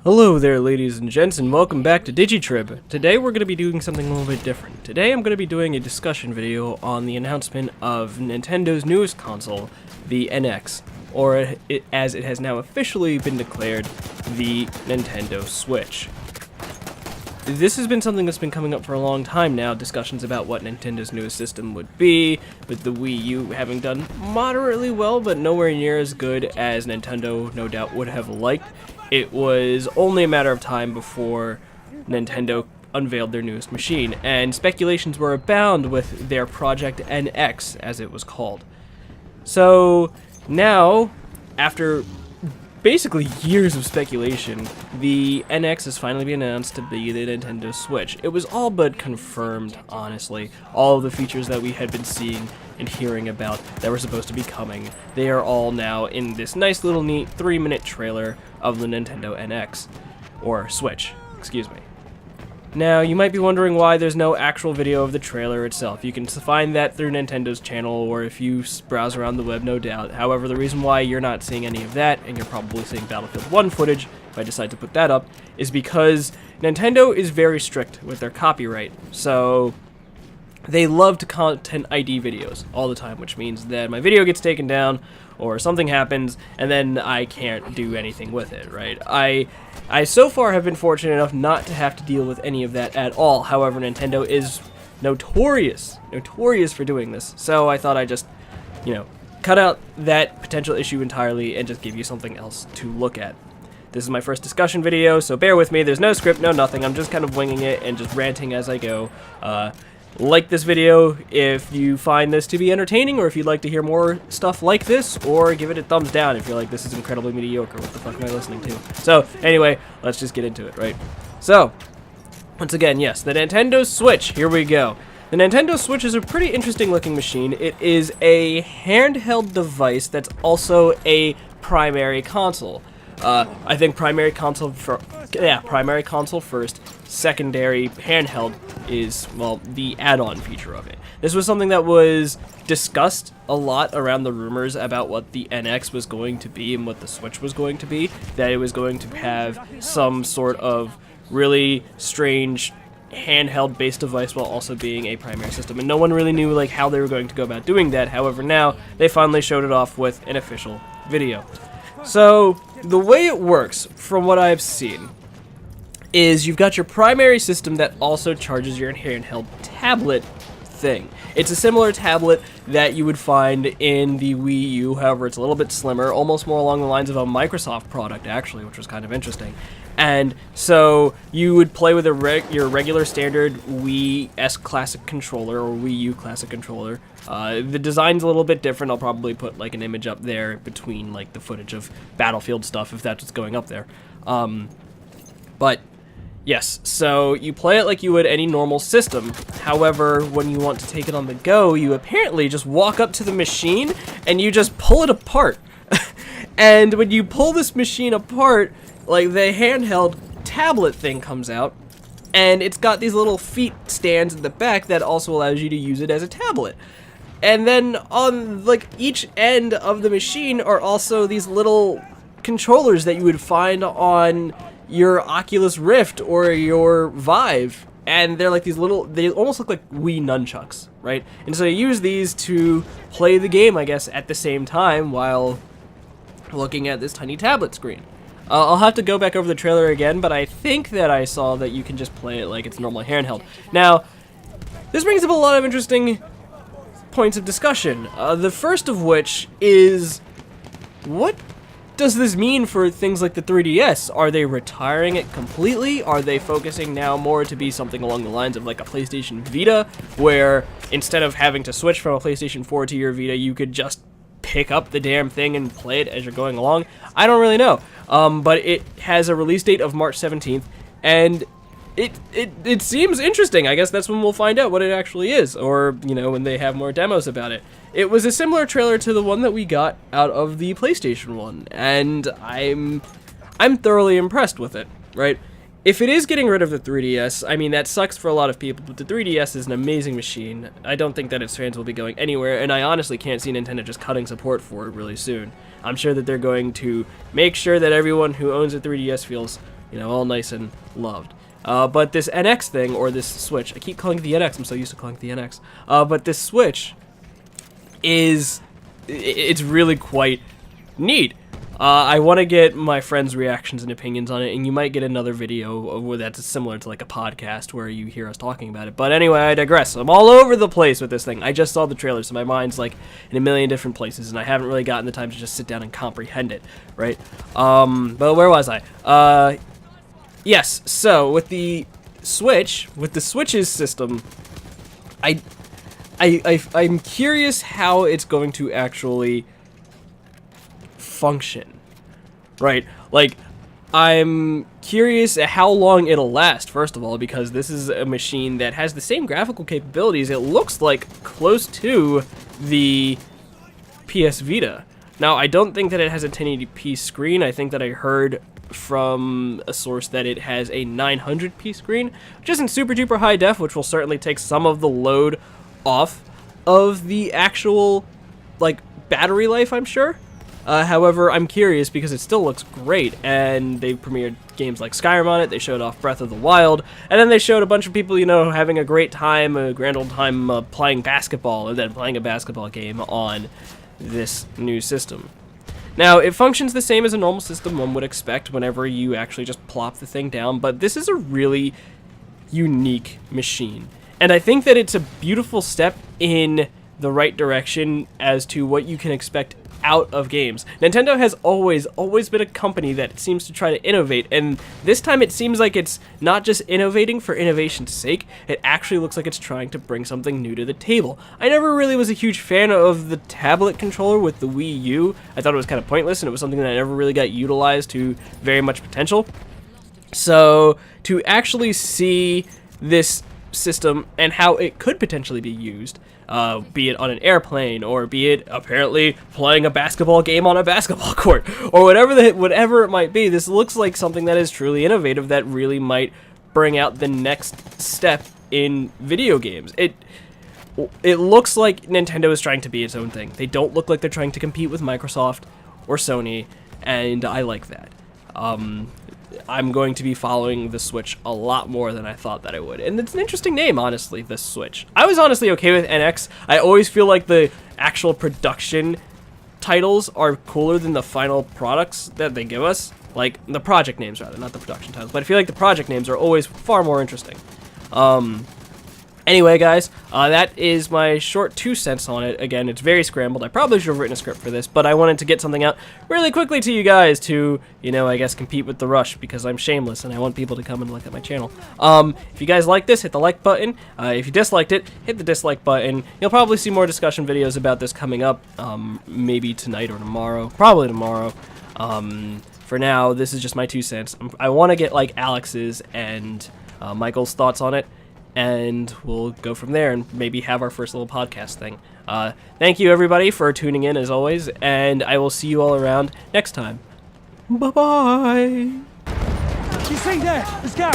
Hello there, ladies and gents, and welcome back to DigiTrib. Today we're going to be doing something a little bit different. Today I'm going to be doing a discussion video on the announcement of Nintendo's newest console, the NX, or as it has now officially been declared, the Nintendo Switch. This has been something that's been coming up for a long time now, discussions about what Nintendo's newest system would be, with the Wii U having done moderately well, but nowhere near as good as Nintendo no doubt would have liked. It was only a matter of time before Nintendo unveiled their newest machine, and speculations were abound with their Project NX, as it was called. So now, after basically years of speculation, the NX has finally been announced to be the Nintendo Switch. It was all but confirmed, honestly. All of the features that we had been seeing and hearing about that were supposed to be coming, they are all now in this nice little neat 3-minute trailer of the Nintendo NX, or Switch, excuse me. Now, you might be wondering why there's no actual video of the trailer itself. You can find that through Nintendo's channel, or if you browse around the web, no doubt. However, the reason why you're not seeing any of that, and you're probably seeing Battlefield 1 footage, if I decide to put that up, is because Nintendo is very strict with their copyright. So they love to content ID videos all the time, which means that my video gets taken down, or something happens, and then I can't do anything with it, right? I so far have been fortunate enough not to have to deal with any of that at all. However, Nintendo is notorious for doing this. So I thought I'd just, cut out that potential issue entirely and just give you something else to look at. This is my first discussion video, so bear with me. There's no script, no nothing. I'm just kind of winging it and just ranting as I go. Like this video if you find this to be entertaining, or if you'd like to hear more stuff like this, or give it a thumbs down if you're like, this is incredibly mediocre, what the fuck am I listening to? So, anyway, let's just get into it, right? So, once again, yes, the Nintendo Switch, here we go. The Nintendo Switch is a pretty interesting looking machine. It is a handheld device that's also a primary console. I think primary console first, secondary handheld is, well, the add-on feature of it. This was something that was discussed a lot around the rumors about what the NX was going to be and what the Switch was going to be, that it was going to have some sort of really strange handheld-based device while also being a primary system, and no one really knew how they were going to go about doing that. However, now they finally showed it off with an official video. So, the way it works, from what I've seen, is you've got your primary system that also charges your handheld tablet thing. It's a similar tablet that you would find in the Wii U, however it's a little bit slimmer, almost more along the lines of a Microsoft product actually, which was kind of interesting. And so you would play with your regular standard Wii-S Classic controller, or Wii U Classic controller. The design's a little bit different. I'll probably put an image up there between the footage of Battlefield stuff if that's what's going up there. But yes, so you play it like you would any normal system. However, when you want to take it on the go, you apparently just walk up to the machine and you just pull it apart. And when you pull this machine apart, the handheld tablet thing comes out, and it's got these little feet stands in the back that also allows you to use it as a tablet. And then on each end of the machine are also these little controllers that you would find on your Oculus Rift or your Vive, and they're these little, they almost look like Wii nunchucks, right? And so you use these to play the game, I guess, at the same time while looking at this tiny tablet screen. I'll have to go back over the trailer again, but I think that I saw that you can just play it like it's normal handheld. Now, this brings up a lot of interesting points of discussion. The first of which is, what does this mean for things like the 3DS? Are they retiring it completely? Are they focusing now more to be something along the lines of a PlayStation Vita, where instead of having to switch from a PlayStation 4 to your Vita, you could just pick up the damn thing and play it as you're going along? I don't really know. But it has a release date of March 17th, and it seems interesting. I guess that's when we'll find out what it actually is, or, when they have more demos about it. It was a similar trailer to the one that we got out of the PlayStation 1, and I'm thoroughly impressed with it, right? If it is getting rid of the 3DS, I mean, that sucks for a lot of people, but the 3DS is an amazing machine. I don't think that its fans will be going anywhere, and I honestly can't see Nintendo just cutting support for it really soon. I'm sure that they're going to make sure that everyone who owns a 3DS feels you know, all nice and loved. But this NX thing, or this Switch, I keep calling it the NX, I'm so used to calling it the NX, but this Switch it's really quite neat. I want to get my friends' reactions and opinions on it, and you might get another video that's similar to like a podcast where you hear us talking about it. But anyway, I digress. I'm all over the place with this thing. I just saw the trailer, so my mind's like in a million different places, and I haven't really gotten the time to just sit down and comprehend it, right? But where was I? Yes, so with the Switch, with the Switch's system, I'm curious how it's going to actually function, right? Like, I'm curious at how long it'll last, first of all, because this is a machine that has the same graphical capabilities. It looks like close to the PS Vita. Now, I don't think that it has a 1080p screen. I think that I heard from a source that it has a 900p screen, which isn't super duper high def, which will certainly take some of the load off of the actual, like, battery life, I'm sure. However, I'm curious because it still looks great, and they've premiered games like Skyrim on it, they showed off Breath of the Wild, and then they showed a bunch of people, you know, having a great time, a grand old time playing basketball, and then playing a basketball game on this new system. Now, it functions the same as a normal system one would expect whenever you actually just plop the thing down, but this is a really unique machine. And I think that it's a beautiful step in the right direction as to what you can expect out of games. Nintendo has always been a company that seems to try to innovate, and this time it seems like it's not just innovating for innovation's sake, it actually looks like it's trying to bring something new to the table. I never really was a huge fan of the tablet controller with the Wii U. I thought it was kind of pointless, and it was something that never really got utilized to very much potential. So, to actually see this system and how it could potentially be used, be it on an airplane, or be it apparently playing a basketball game on a basketball court, or whatever it might be, this looks like something that is truly innovative that really might bring out the next step in video games. It looks like Nintendo is trying to be its own thing. They don't look like they're trying to compete with Microsoft or Sony, and I like that. I'm going to be following the Switch a lot more than I thought that I would. And it's an interesting name, honestly, the Switch. I was honestly okay with NX. I always feel like the actual production titles are cooler than the final products that they give us. Like, the project names, rather, not the production titles. But I feel like the project names are always far more interesting. Anyway, guys, that is my short 2 cents on it. Again, it's very scrambled. I probably should have written a script for this, but I wanted to get something out really quickly to you guys to, you know, I guess compete with the rush, because I'm shameless and I want people to come and look at my channel. If you guys like this, hit the like button. If you disliked it, hit the dislike button. You'll probably see more discussion videos about this coming up, maybe tonight or tomorrow. Probably tomorrow. For now, this is just my 2 cents. I want to get, like, Alex's and Michael's thoughts on it, and we'll go from there and maybe have our first little podcast thing. Thank you, everybody, for tuning in, as always, and I will see you all around next time. Bye-bye! You see there? Let's go!